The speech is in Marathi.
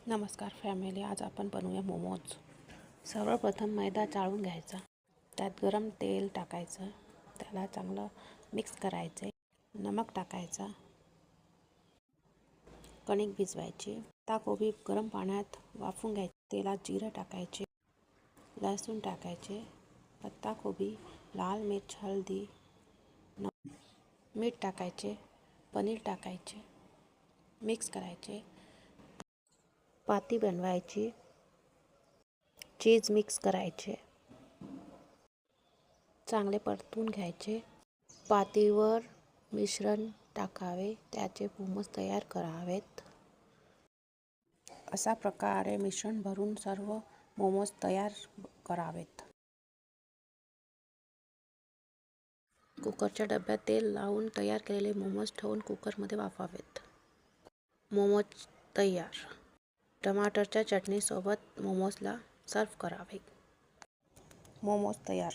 नमस्कार फॅमिली, आज आपण बनवूया मोमोज। सर्वप्रथम मैदा चाळून घ्यायचा, त्यात गरम तेल टाकायचं, त्याला चांगलं मिक्स करायचे, नमक टाकायचा, कणिक भिजवायची, पत्ताकोबी गरम पाण्यात वाफवून घ्यायचे, तेलात जिरे टाकायचे, लसूण टाकायचे, पत्ताकोबी, लाल मिर्च, हळदी, मीठ टाकायचे, पनीर टाकायचे, मिक्स करायचे, पाती बनवायची, चीज मिक्स करायचे, चांगले परतून घ्यायचे, पातीवर मिश्रण टाकावे, त्याचे मोमोज तयार करावेत। अशा प्रकारे मिश्रण भरून सर्व मोमोज तयार करावेत। कुकरच्या डब्यात तेल लावून तयार केलेले मोमोज ठेवून कुकरमध्ये वाफवावेत। मोमोज तयार। टमाटरच्या चटणीसोबत मोमोजला सर्व्ह करावे। मोमोज तयार।